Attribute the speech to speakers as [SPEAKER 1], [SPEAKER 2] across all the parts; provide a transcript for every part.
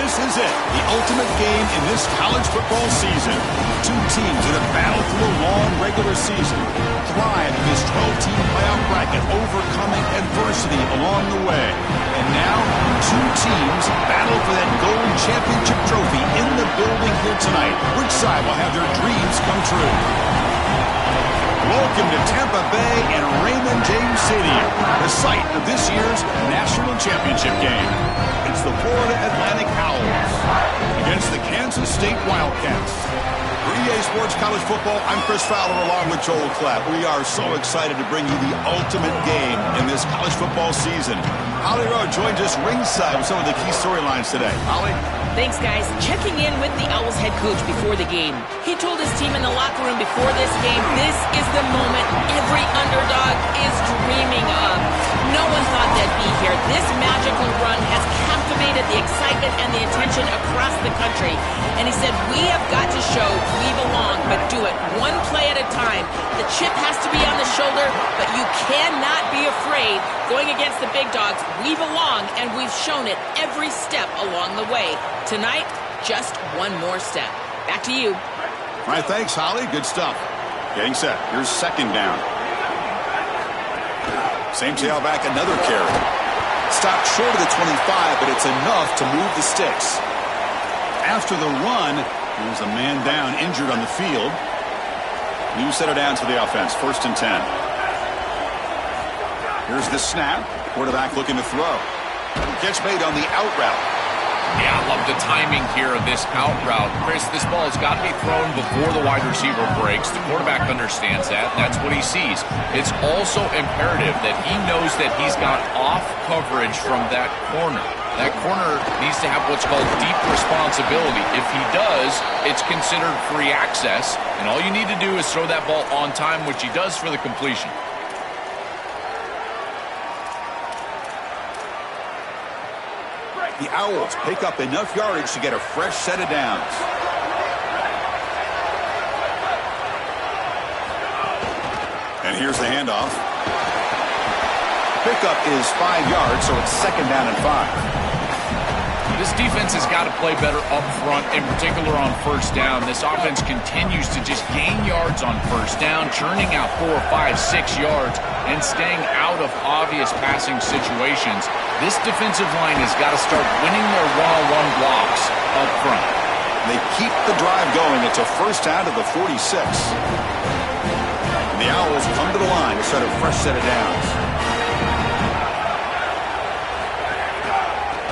[SPEAKER 1] This is it, the ultimate game in this college football season. Two teams that have battled through a long regular season, thrive in this 12-team playoff bracket, overcoming adversity along the way. And now, two teams battle for that gold championship trophy in the building here tonight. Which side will have their dreams come true? Welcome to Tampa Bay and Raymond James Stadium, the site of this year's national championship game. It's the Florida Atlantic Owls against the Kansas State Wildcats. For EA Sports College Football, I'm Chris Fowler along with Joel Klatt. We are so excited to bring you the ultimate game in this college football season. Holly Rowe joins us ringside with some of the key storylines today. Holly?
[SPEAKER 2] Thanks, guys. Checking in with the Owls head coach before the game. He told his team in the locker room before this game, this is the moment every underdog is dreaming of. No one thought they'd be here. This magical run has captivated the excitement and the attention across the country. And he said, we have got to show we belong, but do it one play at a time. The chip has to be on the shoulder, but you cannot be afraid going against the big dogs. We belong, and we've shown it every step along the way. Tonight, just one more step. Back to you.
[SPEAKER 1] All right, thanks, Holly. Good stuff. Getting set. Here's second down. Same tailback, another carry. Stopped short of the 25, but it's enough to move the sticks. After the run, there's a man down, injured on the field. New set of downs for the offense. 1st and 10. Here's the snap. Quarterback looking to throw. Catch made on the out route.
[SPEAKER 3] Yeah, I love the timing here of this out route. Chris, this ball has got to be thrown before the wide receiver breaks. The quarterback understands that. That's what he sees. It's also imperative that he knows that he's got off coverage from that corner. That corner needs to have what's called deep responsibility. If he does, it's considered free access. And all you need to do is throw that ball on time, which he does for the completion.
[SPEAKER 1] The Owls pick up enough yardage to get a fresh set of downs. And here's the handoff. Pickup is 5 yards, so it's 2nd down and 5.
[SPEAKER 3] This defense has got to play better up front, in particular on 1st down. This offense continues to just gain yards on 1st down, churning out 4, 5, 6 yards, and staying out of obvious passing situations. This defensive line has got to start winning their one-on-one blocks up front.
[SPEAKER 1] They keep the drive going. It's a 1st down to the 46. And the Owls come to the line to set a fresh set of downs.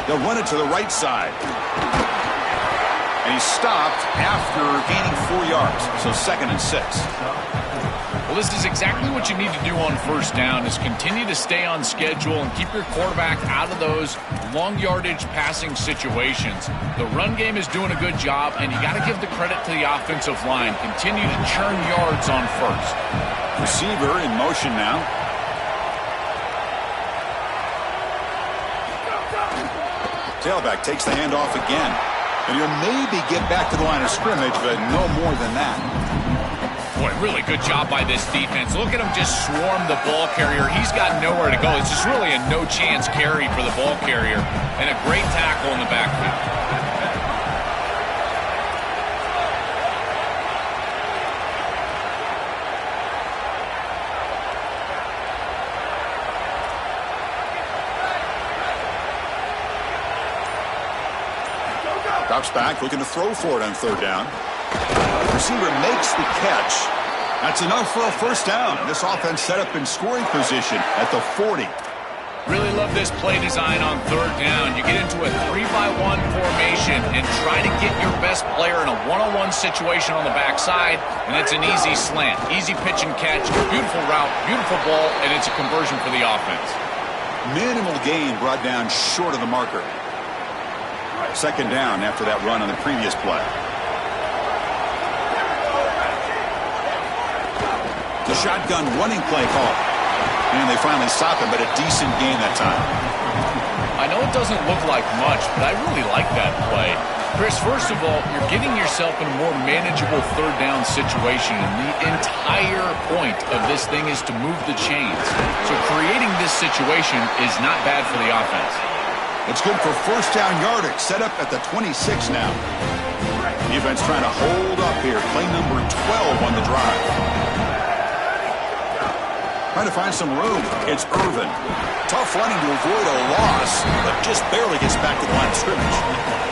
[SPEAKER 1] They'll run it to the right side. And he stopped after gaining 4 yards. So 2nd and 6.
[SPEAKER 3] Well, this is exactly what you need to do on 1st down, is continue to stay on schedule and keep your quarterback out of those long yardage passing situations. The run game is doing a good job, and you got to give the credit to the offensive line. Continue to churn yards on 1st.
[SPEAKER 1] Receiver in motion now. Tailback takes the handoff again. And he'll maybe get back to the line of scrimmage, but no more than that.
[SPEAKER 3] Boy, really good job by this defense. Look at him just swarm the ball carrier. He's got nowhere to go. It's just really a no-chance carry for the ball carrier. And a great tackle in the backfield.
[SPEAKER 1] Drops back, looking to throw for it on 3rd down. Receiver makes the catch. That's enough for a 1st down. This offense set up in scoring position at the 40.
[SPEAKER 3] Really love this play design on 3rd down. You get into a 3-by-1 formation and try to get your best player in a one-on-one situation on the backside, and it's an easy slant. Easy pitch and catch, beautiful route, beautiful ball, and it's a conversion for the offense.
[SPEAKER 1] Minimal gain brought down short of the marker. 2nd down after that run on the previous play. The shotgun running play call. And they finally stop him, but a decent gain that time.
[SPEAKER 3] I know it doesn't look like much, but I really like that play. Chris, first of all, you're getting yourself in a more manageable 3rd down situation, and the entire point of this thing is to move the chains. So creating this situation is not bad for the offense.
[SPEAKER 1] It's good for first down yardage. Set up at the 26 now. Defense trying to hold up here. Play number 12 on the drive. Trying to find some room. It's Irvin. Tough running to avoid a loss, but just barely gets back to the line of scrimmage.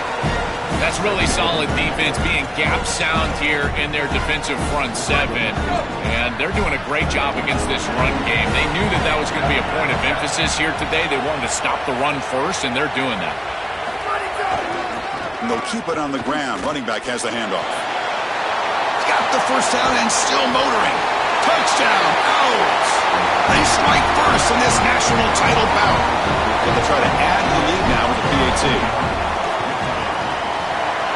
[SPEAKER 3] That's really solid defense, being gap sound here in their defensive front seven. And they're doing a great job against this run game. They knew that that was going to be a point of emphasis here today. They wanted to stop the run first, and they're doing that.
[SPEAKER 1] And they'll keep it on the ground. Running back has the handoff. Got the first down and still motoring. Touchdown, Owls. They strike first in this national title bout. And they'll try to add to the lead now with the PAT.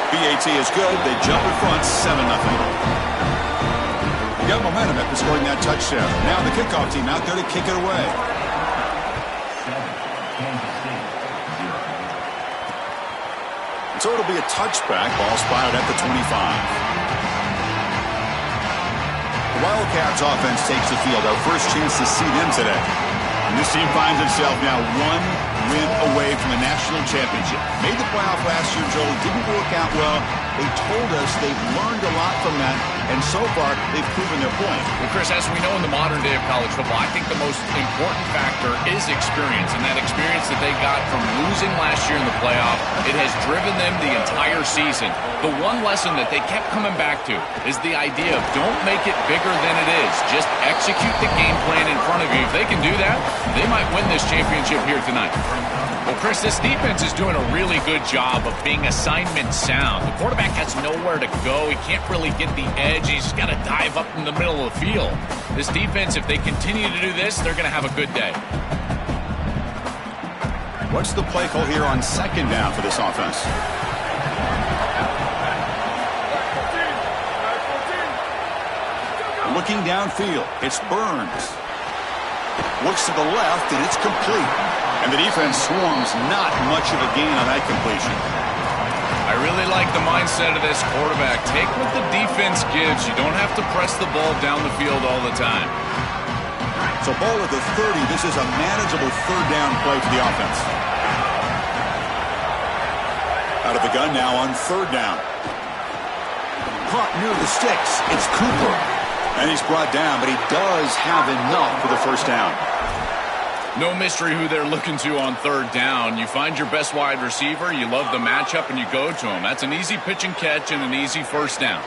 [SPEAKER 1] PAT is good. They jump in front 7-0. Got momentum after scoring that touchdown. Now the kickoff team out there to kick it away. So it'll be a touchback. Ball spotted at the 25. The Wildcats offense takes the field. Our first chance to see them today. And this team finds itself now one win away from the national championship. Made the playoff last year, Joel. Didn't work out well. They told us they've learned a lot from that, and so far they've proven their point.
[SPEAKER 3] Well, Chris, as we know in the modern day of college football, I think the most important factor is experience, and that experience that they got from losing last year in the playoff, it has driven them the entire season. The one lesson that they kept coming back to is the idea of don't make it bigger than it is. Just execute the game plan in front of you. If they can do that, they might win this championship here tonight. Well, Chris, this defense is doing a really good job of being assignment sound. The quarterback has nowhere to go. He can't really get the edge. He's got to dive up in the middle of the field. This defense, if they continue to do this, they're going to have a good day.
[SPEAKER 1] What's the play call here on second down for this offense? Looking downfield, it's Burns. Looks to the left, and it's complete. And the defense swarms, not much of a gain on that completion.
[SPEAKER 3] I really like the mindset of this quarterback. Take what the defense gives. You don't have to press the ball down the field all the time.
[SPEAKER 1] So ball at the 30. This is a manageable third down play for the offense. Out of the gun now on third down. Caught near the sticks. It's Cooper. And he's brought down, but he does have enough for the first down.
[SPEAKER 3] No mystery who they're looking to on third down. You find your best wide receiver, you love the matchup, and you go to him. That's an easy pitch and catch and an easy first down.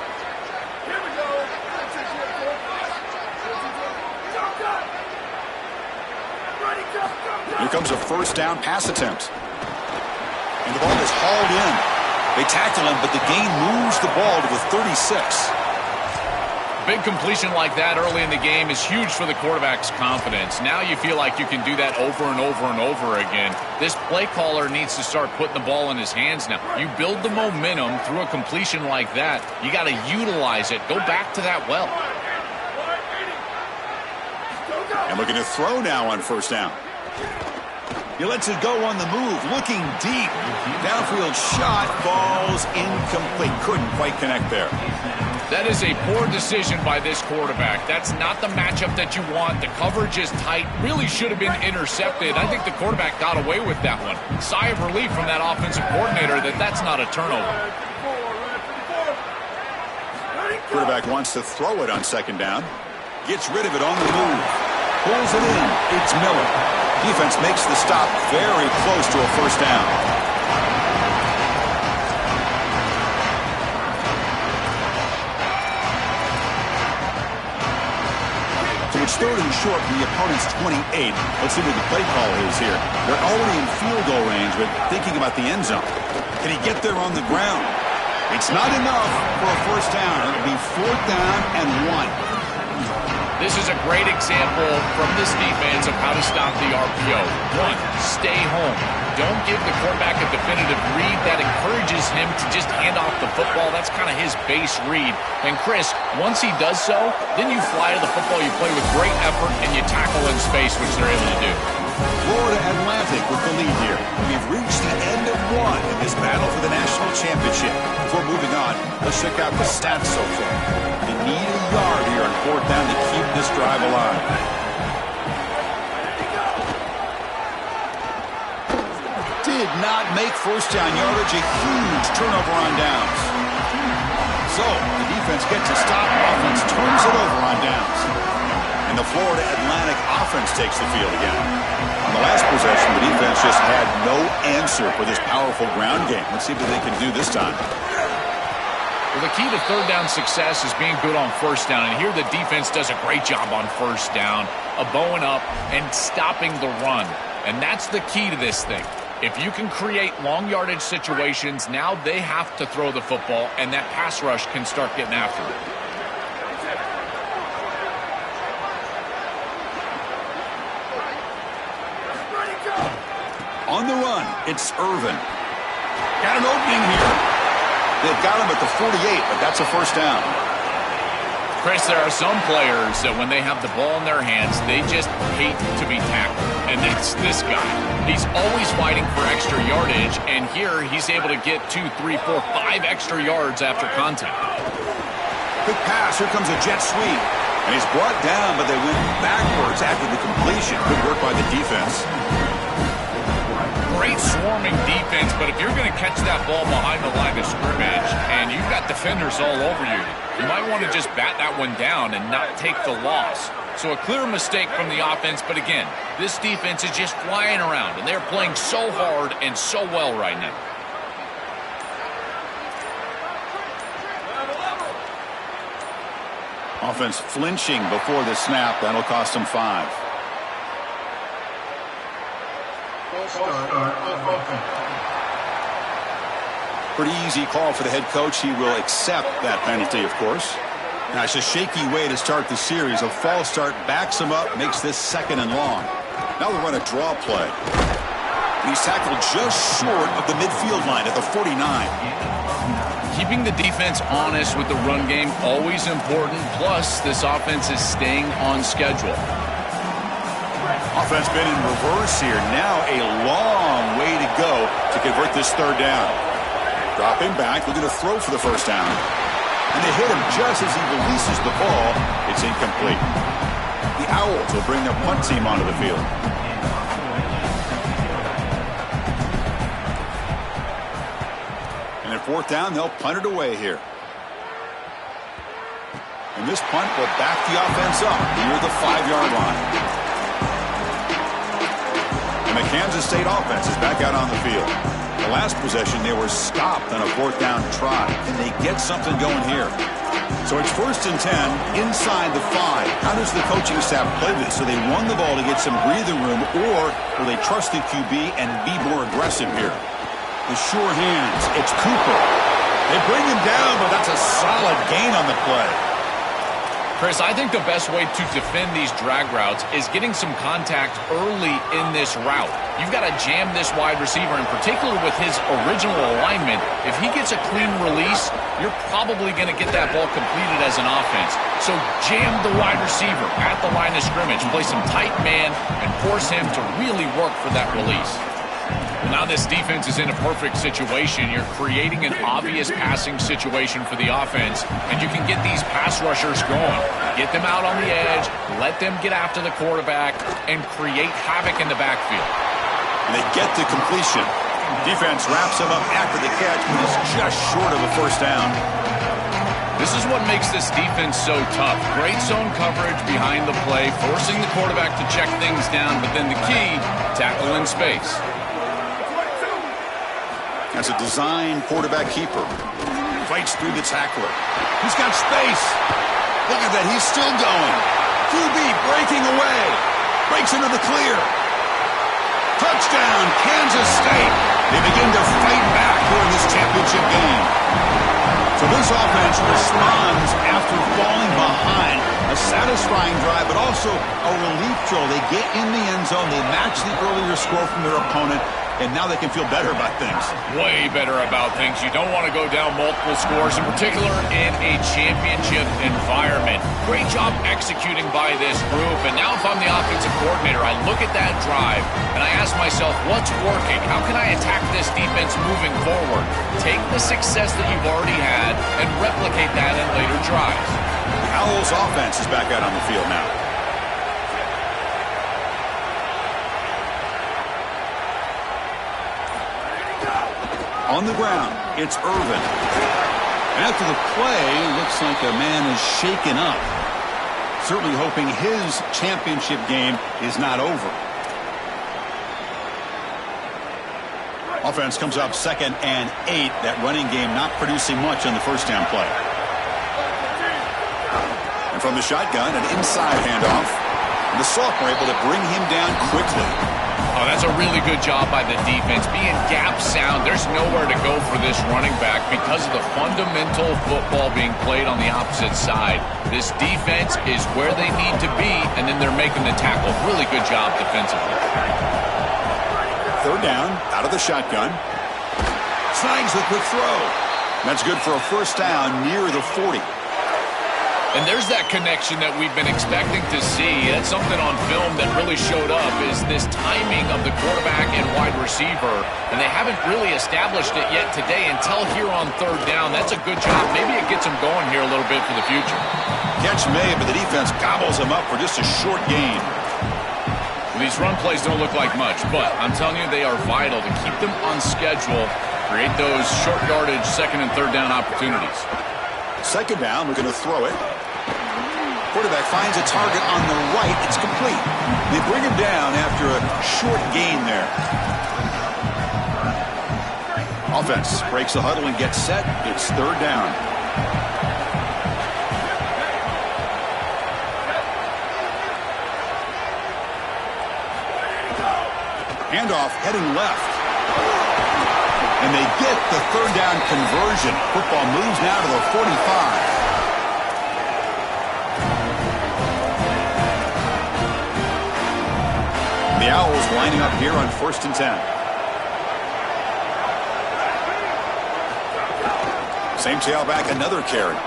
[SPEAKER 1] Here comes a first down pass attempt. And the ball is hauled in. They tackle him, but the gain moves the ball to the 36.
[SPEAKER 3] Big completion like that early in the game is huge for the quarterback's confidence. Now you feel like you can do that over and over and over again. This play caller needs to start putting the ball in his hands now. You build the momentum through a completion like that. You got to utilize it. Go back to that well.
[SPEAKER 1] And looking to throw now on first down. He lets it go on the move, looking deep. Downfield shot, falls incomplete. Couldn't quite connect there.
[SPEAKER 3] That is a poor decision by this quarterback. That's not the matchup that you want. The coverage is tight. Really should have been intercepted. I think the quarterback got away with that one. Sigh of relief from that offensive coordinator that that's not a turnover.
[SPEAKER 1] Quarterback wants to throw it on second down. Gets rid of it on the move. Pulls it in. It's Miller. Defense makes the stop very close to a first down. It's third and short from the opponent's 28. Let's see what the play call is here. They're already in field goal range, but thinking about the end zone. Can he get there on the ground? It's not enough for a first down. It'll be fourth down and 1.
[SPEAKER 3] This is a great example from this defense of how to stop the RPO. 1, stay home. Don't give the quarterback a definitive read. That encourages him to just hand off the football. That's kind of his base read. And Chris, once he does so, then you fly to the football, you play with great effort, and you tackle in space, which they're able to do.
[SPEAKER 1] Florida Atlantic with the lead here. We've reached the end of one in this battle for the national championship. Before moving on, let's check out the stats so far. They need a yard here on fourth down to keep this drive alive. did not make first down yardage, a huge turnover on downs. So the defense gets a stop, offense turns it over on downs. And the Florida Atlantic offense takes the field again. On the last possession, the defense just had no answer for this powerful ground game. Let's see what they can do this time.
[SPEAKER 3] Well, the key to third down success is being good on first down. And here the defense does a great job on first down, bowing up and stopping the run. And that's the key to this thing. If you can create long yardage situations, now they have to throw the football, and that pass rush can start getting after it.
[SPEAKER 1] On the run, it's Irvin. Got an opening here. They've got him at the 48, but that's a first down.
[SPEAKER 3] Chris, there are some players that when they have the ball in their hands, they just hate to be tackled. And that's this guy. He's always fighting for extra yardage, and here he's able to get 2, 3, 4, 5 extra yards after contact.
[SPEAKER 1] Good pass. Here comes a jet sweep. And he's brought down, but they went backwards after the completion. Good work by the defense.
[SPEAKER 3] Great swarming defense, but if you're going to catch that ball behind the line of scrimmage and you've got defenders all over you, you might want to just bat that one down and not take the loss. So a clear mistake from the offense, but again, this defense is just flying around, and they're playing so hard and so well right now.
[SPEAKER 1] Offense flinching before the snap. That'll cost them 5. Pretty easy call for the head coach. He will accept that penalty, of course. Now, it's a shaky way to start the series. A false start backs him up, makes this 2nd and long. Now they'll run a draw play. He's tackled just short of the midfield line at the 49.
[SPEAKER 3] Keeping the defense honest with the run game, always important. Plus, this offense is staying on schedule.
[SPEAKER 1] Offense been in reverse here. Now a long way to go to convert this 3rd down. Dropping back, looking to throw for the first down. And they hit him just as he releases the ball. It's incomplete. The Owls will bring their punt team onto the field. And at 4th down, they'll punt it away here. And this punt will back the offense up near the 5-yard line. And the Kansas State offense is back out on the field. The last possession, they were stopped on a 4th down try. Can they get something going here? So it's 1st and 10 inside the 5. How does the coaching staff play this? So they run the ball to get some breathing room, or will they trust the QB and be more aggressive here? The sure hands. It's Cooper. They bring him down, but that's a solid gain on the play.
[SPEAKER 3] Chris, I think the best way to defend these drag routes is getting some contact early in this route. You've got to jam this wide receiver, in particular with his original alignment. If he gets a clean release, you're probably going to get that ball completed as an offense. So jam the wide receiver at the line of scrimmage, play some tight man, and force him to really work for that release. Well, now this defense is in a perfect situation. You're creating an obvious passing situation for the offense, and you can get these pass rushers going. Get them out on the edge, let them get after the quarterback, and create havoc in the backfield.
[SPEAKER 1] And they get the completion. Defense wraps him up after the catch, but he's just short of a first down.
[SPEAKER 3] This is what makes this defense so tough. Great zone coverage behind the play, forcing the quarterback to check things down, but then the key, tackle in space.
[SPEAKER 1] As a design quarterback keeper, fights through the tackler. He's got space. Look at that, he's still going. QB breaking away. Breaks into the clear. Touchdown, Kansas State. They begin to fight back here in this championship game. So this offense responds after falling behind. A satisfying drive, but also a relief throw. They get in the end zone. They match the earlier score from their opponent. And now they can feel better about things.
[SPEAKER 3] Way better about things. You don't want to go down multiple scores, in particular in a championship environment. Great job executing by this group. And now if I'm the offensive coordinator, I look at that drive and I ask myself, what's working? How can I attack this defense moving forward? Take the success that you've already had and replicate that in later drives.
[SPEAKER 1] The Owls offense is back out on the field now. On the ground, it's Irvin. After the play, looks like a man is shaken up. Certainly hoping his championship game is not over. Offense comes up 2nd and 8. That running game not producing much on the first down play. And from the shotgun, an inside handoff. And the sophomore able to bring him down quickly.
[SPEAKER 3] Oh, that's a really good job by the defense. Being gap sound, there's nowhere to go for this running back because of the fundamental football being played on the opposite side. This defense is where they need to be, and then they're making the tackle. Really good job defensively.
[SPEAKER 1] 3rd down, out of the shotgun. Snags the quick throw. That's good for a first down near the 40.
[SPEAKER 3] And there's that connection that we've been expecting to see. That's something on film that really showed up, is this timing of the quarterback and wide receiver. And they haven't really established it yet today until here on 3rd down. That's a good job. Maybe it gets them going here a little bit for the future.
[SPEAKER 1] Catch made, but the defense gobbles him up for just a short gain.
[SPEAKER 3] These run plays don't look like much, but I'm telling you, they are vital to keep them on schedule, create those short yardage 2nd and 3rd down opportunities.
[SPEAKER 1] 2nd down, we're going to throw it. Quarterback finds a target on the right. It's complete. They bring him down after a short gain there. Offense breaks the huddle and gets set. It's 3rd down. Handoff heading left. And they get the 3rd down conversion. Football moves now to the 45. The Owls lining up here on 1st and 10. Same tailback, another carry.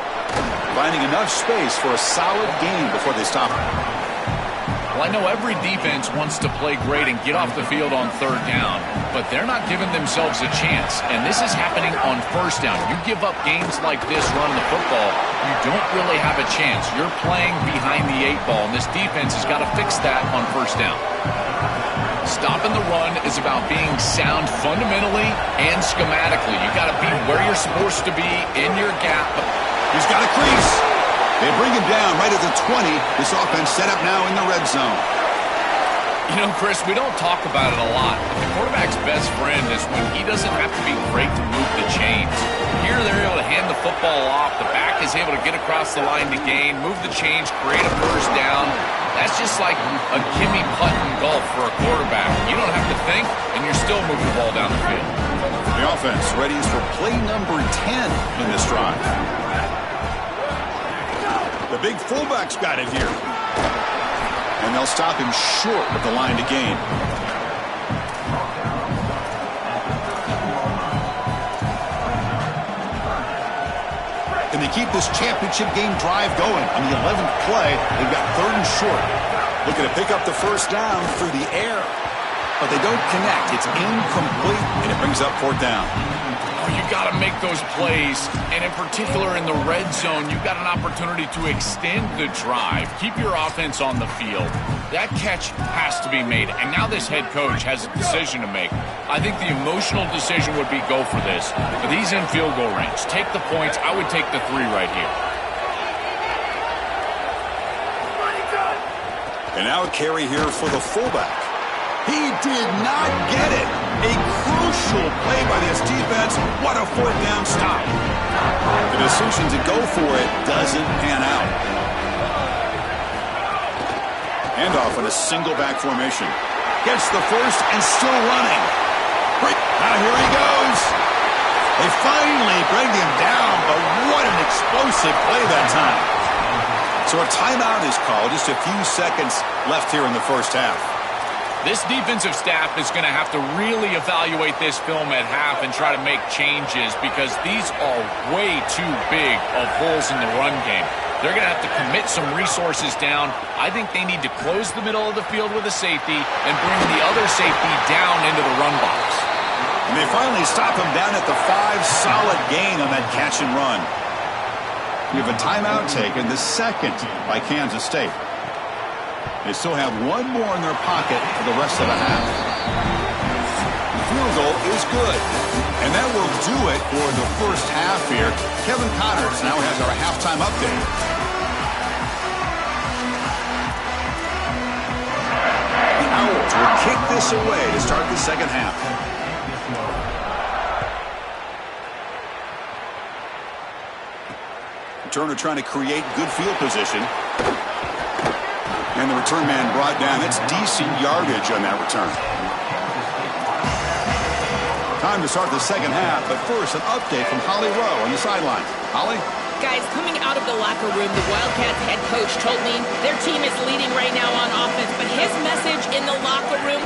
[SPEAKER 1] Finding enough space for a solid gain before they stop him.
[SPEAKER 3] Well, I know every defense wants to play great and get off the field on 3rd down, but they're not giving themselves a chance, and this is happening on 1st down. You give up games like this running the football, you don't really have a chance. You're playing behind the 8 ball, and this defense has got to fix that on 1st down. Stopping the run is about being sound fundamentally and schematically. You got to be where you're supposed to be in your gap.
[SPEAKER 1] He's got a crease. They bring him down right at the 20. This offense set up now in the red zone.
[SPEAKER 3] You know, Chris, we don't talk about it a lot, but the quarterback's best friend is when he doesn't have to be great to move the chains. Here they're able to hand the football off. The back is able to get across the line to gain, move the chains, create a first down. That's just like a gimme putt in golf for a quarterback. You don't have to think, and you're still moving the ball down the field.
[SPEAKER 1] The offense ready for play number 10 in this drive. The big fullback's got it here. And they'll stop him short of the line to gain. Can they keep this championship game drive going? On the 11th play, they've got 3rd and short. Looking to pick up the first down through the air. But they don't connect. It's incomplete, and it brings up 4th down.
[SPEAKER 3] Oh, you got to make those plays, and in particular in the red zone, you've got an opportunity to extend the drive, keep your offense on the field. That catch has to be made, and now this head coach has a decision to make. I think the emotional decision would be go for this, but he's in field goal range. Take the points. I would take the 3 right here.
[SPEAKER 1] And now a carry here for the fullback. He did not get it. A crucial play by this defense. What a 4th down stop. The decision to go for it doesn't pan out. Handoff in a single back formation. Gets the first and still running. Now here he goes. They finally bring him down, but what an explosive play that time. So a timeout is called. Just a few seconds left here in the first half.
[SPEAKER 3] This defensive staff is going to have to really evaluate this film at half and try to make changes because these are way too big of holes in the run game. They're going to have to commit some resources down. I think they need to close the middle of the field with a safety and bring the other safety down into the run box.
[SPEAKER 1] And they finally stop him down at the 5. Solid gain on that catch and run. We have a timeout taken, the 2nd by Kansas State. They still have 1 more in their pocket for the rest of the half. field goal is good. And that will do it for the first half here. Kevin Connors now has our halftime update. The Owls will kick this away to start the second half. Turner trying to create good field position. And the return man brought down. That's decent yardage on that return. Time to start the second half, but first an update from Holly Rowe on the sidelines. Holly?
[SPEAKER 2] Guys, coming out of the locker room, the Wildcats head coach told me their team is leading right now on offense, but his message in the locker room,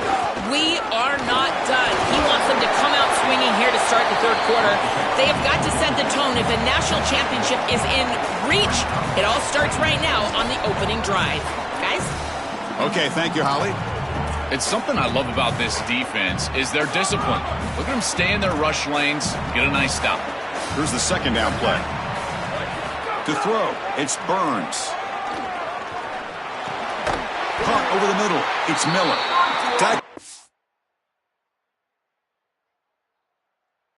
[SPEAKER 2] we are not done. He wants them to come out swinging here to start the third quarter. They have got to set the tone. If a national championship is in reach, it all starts right now on the opening drive. Guys?
[SPEAKER 1] Okay, thank you, Holly.
[SPEAKER 3] It's something I love about this defense is their discipline. Look at them stay in their rush lanes, get a nice stop.
[SPEAKER 1] Here's the second down play. To throw, it's Burns. Punt over the middle, it's Miller.